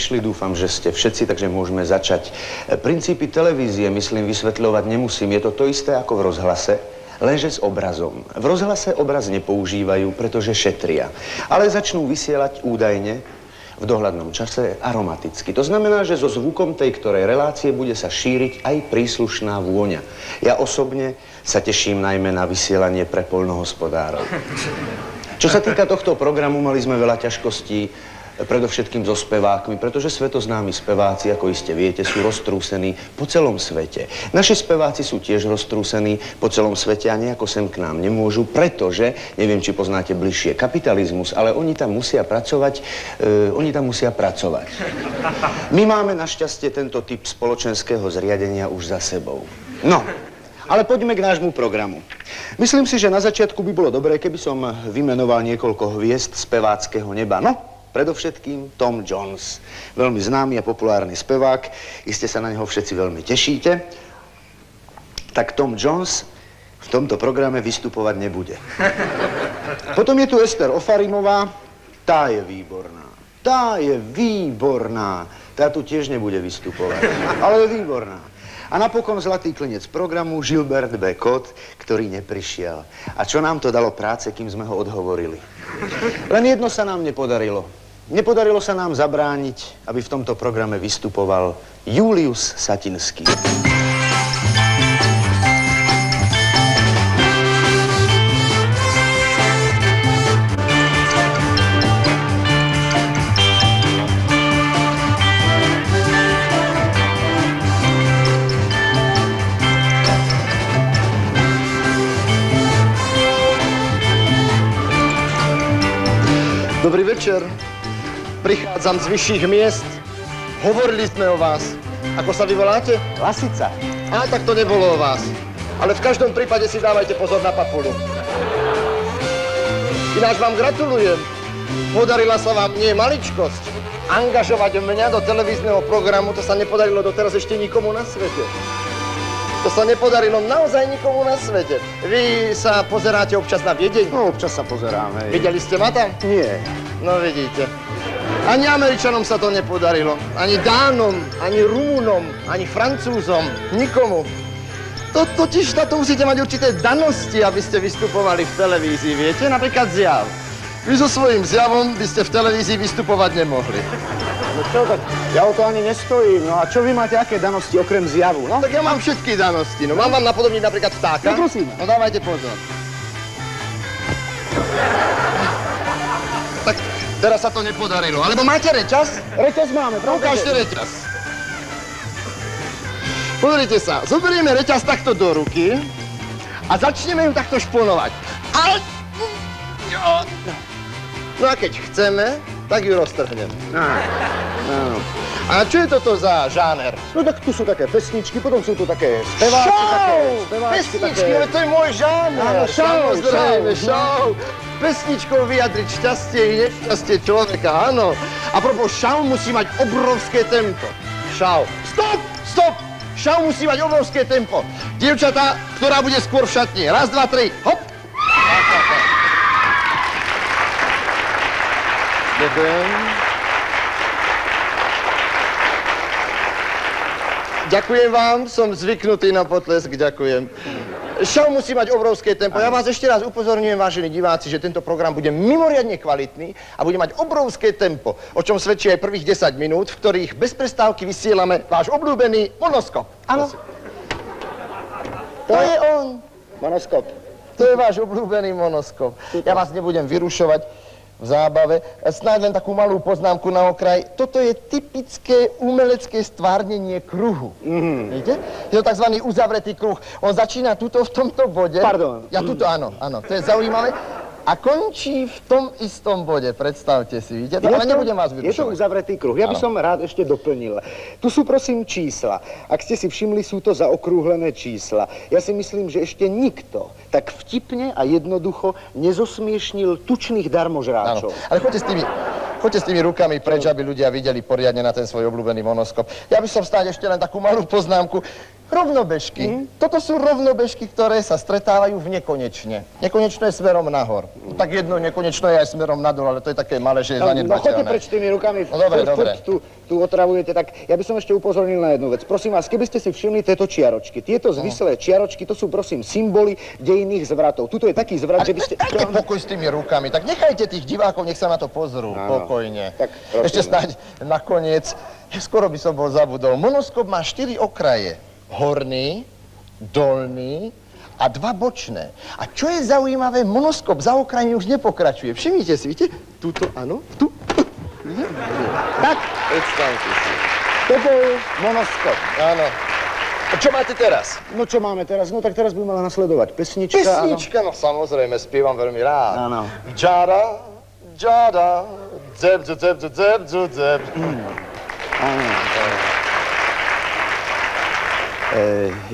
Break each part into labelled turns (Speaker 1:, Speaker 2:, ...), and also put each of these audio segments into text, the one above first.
Speaker 1: prišli, dúfam, že ste všetci, takže môžeme začať. Princípy televízie, myslím, vysvetľovať nemusím. Je to isté ako v rozhlase, lenže s obrazom. V rozhlase obraz nepoužívajú, pretože šetria. Ale začnú vysielať údajne v dohľadnom čase aromaticky. To znamená, že so zvukom tej ktorej relácie bude sa šíriť aj príslušná vôňa. Ja osobne sa teším najmä na vysielanie pre poľnohospodárov. Čo sa týka tohto programu, mali sme veľa ťažkostí, predovšetkým so spevákmi, pretože svetoznámi speváci, ako iste viete, sú roztrúsení po celom svete. Naši speváci sú tiež roztrúsení po celom svete a nejako sem k nám nemôžu, pretože, neviem, či poznáte bližšie kapitalizmus, ale oni tam musia pracovať, My máme našťastie tento typ spoločenského zriadenia už za sebou. No. Ale poďme k nášmu programu. Myslím si, že na začiatku by bolo dobré, keby som vymenoval niekoľko hviezd speváckeho neba. No, predovšetkým Tom Jones. Veľmi známy a populárny spevák. Iste sa na neho všetci veľmi tešíte. Tak Tom Jones v tomto programe vystupovať nebude. Potom je tu Ester Ofarimová. Tá je výborná. Tá tu tiež nebude vystupovať, ale je výborná. A napokon zlatý klinec programu Gilbert B. Kot, ktorý neprišiel. A čo nám to dalo práce, kým sme ho odhovorili? Len jedno sa nám nepodarilo. Nepodarilo sa nám zabrániť, aby v tomto programe vystupoval Julius Satinský.
Speaker 2: Dobrý večer. Prichádzam z vyšších miest. Hovorili sme o vás. Ako sa vy voláte?
Speaker 1: Lasica.
Speaker 2: Á, tak to nebolo o vás. Ale v každom prípade si dávajte pozor na papulu. Ináč vám gratulujem. Podarila sa vám nie maličkosť. Angažovať mňa do televízneho programu, to sa nepodarilo doteraz ešte nikomu na svete. To sa nepodarilo naozaj nikomu na svete. Vy sa pozeráte občas na Viedeň?
Speaker 1: No, občas sa pozeráme.
Speaker 2: Videli ste ma tam?
Speaker 1: Nie.
Speaker 2: No vidíte. Ani Američanom sa to nepodarilo. Ani Dánom, ani Rumúnom, ani Francúzom. Nikomu. Totiž na to musíte mať určité danosti, aby ste vystupovali v televízii, viete? Napríklad zjav. Vy so svojím zjavom by ste v televízii vystupovať nemohli.
Speaker 1: No čo, tak ja o to ani nestojím. No a čo vy máte, aké danosti okrem zjavu, no?
Speaker 2: Tak ja mám všetky danosti. No mám vám napodobniť napríklad vtáka?
Speaker 1: No prosím.
Speaker 2: No dávajte pozor. Tak teraz sa to nepodarilo. Alebo máte reťaz?
Speaker 1: Reťaz máme, pravda?
Speaker 2: Ukážte reťaz. Pozrite sa, zoberieme reťaz takto do ruky a začneme ju takto šponovať. Ale... No a keď chceme, tak ju roztrhneme.
Speaker 1: Áno.
Speaker 2: A čo je toto za žáner?
Speaker 1: No tak tu sú také pesničky, potom sú tu také speváčky.
Speaker 2: Pesničky, ale to je môj žáner.
Speaker 1: Áno,
Speaker 2: show. Pesničkou vyjadriť šťastie i nešťastie človeka, áno. A propos, show musí mať obrovské tempo. Show. Stop! Show musí mať obrovské tempo. Dievčatá, ktorá bude skôr v šatni. Raz, dva, tri, hop! Ďakujem. Ďakujem vám, som zvyknutý na potlesk, ďakujem. Show musí mať obrovské tempo. Ja vás ešte raz upozorňujem, vážení diváci, že tento program bude mimoriadne kvalitný a bude mať obrovské tempo, o čom svedčí aj prvých 10 minút, v ktorých bez prestávky vysielame váš obľúbený monoskop. Áno. To je on.
Speaker 1: Monoskop.
Speaker 2: To je váš obľúbený monoskop. Ja vás nebudem vyrušovať v zábave. Snáď len takú malú poznámku na okraj. Toto je typické umelecké stvárnenie kruhu. Vidíte? Je to tzv. Uzavretý kruh. On začína tuto v tomto bode.
Speaker 1: Pardon.
Speaker 2: Ja tuto, áno. To je zaujímavé. A končí v tom istom bode, predstavte si, vidíte? Ale nebudem vás vyrušovať.
Speaker 1: Je to uzavretý kruh. Ja by som rád ešte doplnil. Tu sú prosím čísla. Ak ste si všimli, sú to zaokrúhlené čísla. Ja si myslím, že ešte nikto tak vtipne a jednoducho nezosmiešnil tučných darmožráčov.
Speaker 2: Ale choďte s tými Choďte s tými rukami preč, aby ľudia videli poriadne na ten svoj obľúbený monoskop. Ja by som snáď ešte len takú malú poznámku. Rovnobežky. Toto sú rovnobežky, ktoré sa stretávajú v nekonečne. Nekonečno je smerom nahor. Tak jedno nekonečno je aj smerom nadol, ale to je také malé, že je zanedbateľné.
Speaker 3: No choďte preč tými rukami,
Speaker 2: dobre.
Speaker 3: Tu otravujete, tak ja by som ešte upozornil na jednu vec. Prosím vás, keby ste si všimli tieto čiaročky, tieto zvislé čiaročky, to sú prosím symboly dejinných zvratov. Tuto je taký zvrat, že by ste...
Speaker 2: Dajte pokoj s tými rukami, tak nechajte tých divákov, nech sa na to pozrú, pokojne.
Speaker 3: Tak,
Speaker 2: ešte snáď nakoniec, skoro by som bol zabudol, monoskop má 4 okraje. Horný, dolný a 2 bočné. A čo je zaujímavé, monoskop za okrajmi už nepokračuje. Všimnite si, vidíte? Tuto, áno, tu. Tak, predstavte si. Toto je monoskop. Áno. A čo máte teraz?
Speaker 3: No čo máme teraz? No tak teraz by mala nasledovať pesnička.
Speaker 2: Pesnička, no samozrejme, spievam veľmi rád.
Speaker 3: Áno.
Speaker 2: Džada, džada, dzeb, dzeb, dzeb, dzeb, dzeb.
Speaker 3: Áno.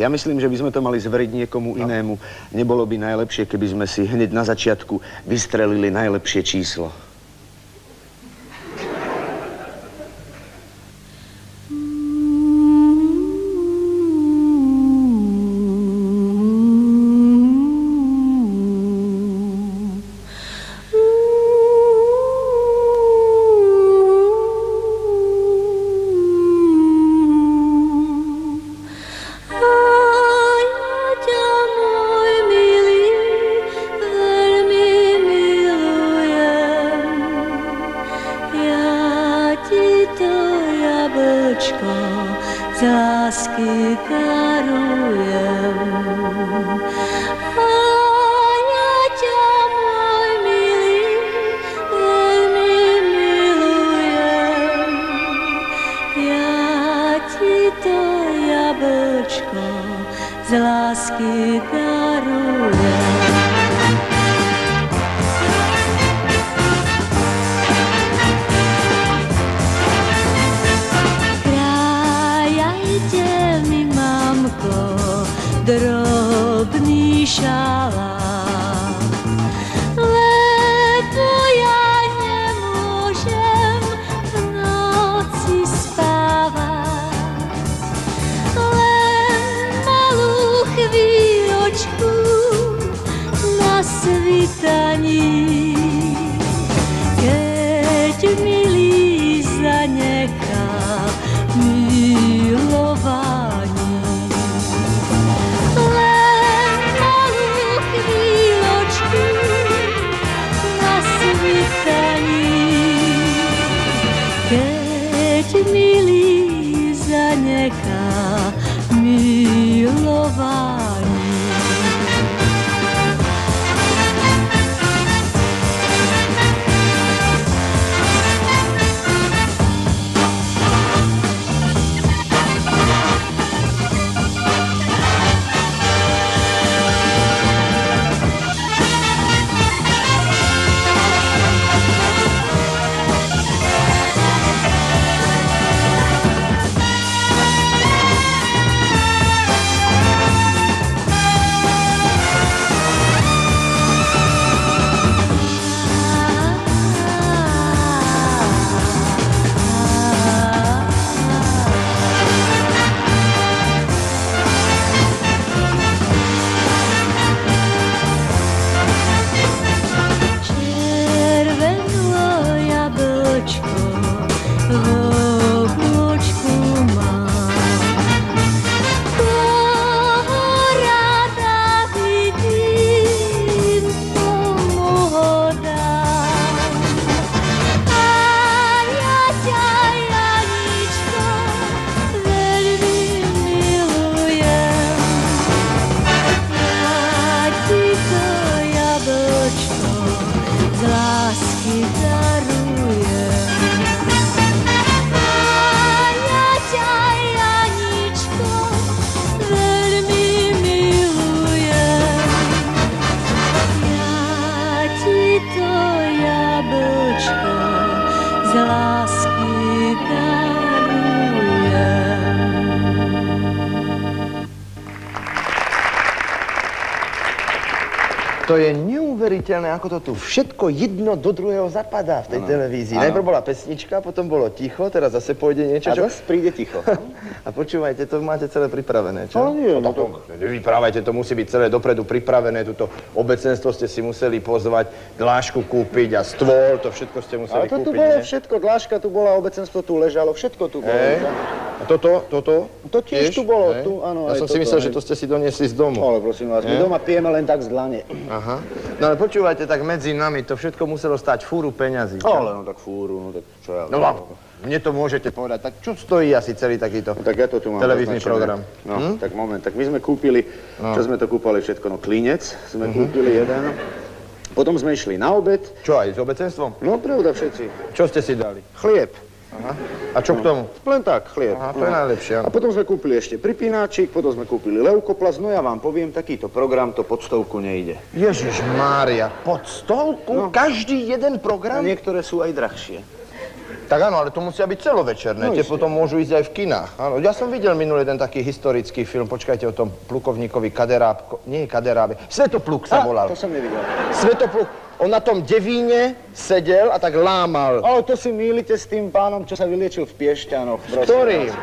Speaker 1: Ja myslím, že by sme to mali zveriť niekomu inému. Nebolo by najlepšie, keby sme si hneď na začiatku vystrelili najlepšie číslo.
Speaker 4: Drobný šalát, lebo ja nemôžem v noci spávať. Len malú chvíľočku na svítaní, keď milý zanechá milovanie. Keď milý zanechá milovanie.
Speaker 2: To je neuveriteľné, ako to tu všetko jedno do druhého zapadá v tej televízii. Najprv bola pesnička, potom bolo ticho, teraz zase pôjde niečo,
Speaker 3: A zase príde ticho.
Speaker 2: A počúvajte, to máte celé pripravené, čo?
Speaker 3: No nie, no
Speaker 2: Nevyprávajte, to musí byť celé dopredu pripravené, tuto obecenstvo ste si museli pozvať, dlášku kúpiť a stôl, to všetko ste museli
Speaker 3: Ale to tu
Speaker 2: kúpiť,
Speaker 3: bolo
Speaker 2: ne?
Speaker 3: všetko, dláška tu bola, obecenstvo tu ležalo, všetko tu bolo.
Speaker 2: A toto?
Speaker 3: To tiež tu bolo,
Speaker 2: hej?
Speaker 3: tu, áno,
Speaker 2: Ja
Speaker 3: aj
Speaker 2: som si
Speaker 3: toto,
Speaker 2: myslel,
Speaker 3: hej.
Speaker 2: že to ste si doniesli z domu.
Speaker 3: Ale prosím vás, my doma pijeme len tak z dlane.
Speaker 2: Aha. No ale počúvajte, tak medzi nami to všetko muselo stáť fúru peňazí. čo?
Speaker 3: Ale no tak fúru, no tak čo ja...
Speaker 2: No mne to môžete povedať, tak čo stojí asi celý takýto
Speaker 3: Tak ja to tu mám
Speaker 2: televízny
Speaker 3: zaznačené.
Speaker 2: program?
Speaker 3: No, tak moment, tak my sme kúpili, čo sme to kúpali všetko, no klinec sme kúpili jeden. Potom sme išli na obed.
Speaker 2: Čo aj s obecenstvom?
Speaker 3: No pravda všetci.
Speaker 2: Čo ste si dali?
Speaker 3: Chlieb.
Speaker 2: Aha. A čo k tomu?
Speaker 3: Len tak, chlieb.
Speaker 2: Aha, to je najlepšie, áno.
Speaker 3: A potom sme kúpili ešte pripínačik, potom sme kúpili leukoplast, no ja vám poviem, takýto program to pod stovku nejde.
Speaker 2: Ježiš Mária, pod stolku? Každý jeden
Speaker 3: A
Speaker 2: program?
Speaker 3: niektoré sú aj drahšie.
Speaker 2: Tak áno, ale to musia byť celovečerné, tie potom môžu ísť aj v kinách. Áno, ja som videl minulý jeden taký historický film, počkajte o tom plukovníkovi Kaderáb, nie Kaderábe, Svetopluk sa volal.
Speaker 3: To som nevidel.
Speaker 2: Svetopluk, on na tom devíne sedel a tak lámal.
Speaker 3: Ale to si mýlite s tým pánom, čo sa vyliečil v Piešťanoch.
Speaker 2: Ktorým?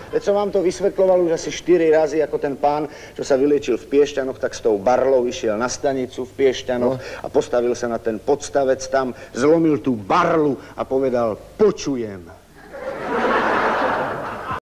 Speaker 3: Veď som vám to vysvetľoval už asi 4 razy, ako ten pán, čo sa vyliečil v Piešťanoch, tak s tou barlou išiel na stanicu v Piešťanoch a postavil sa na ten podstavec tam, zlomil tú barlu a povedal: počujem.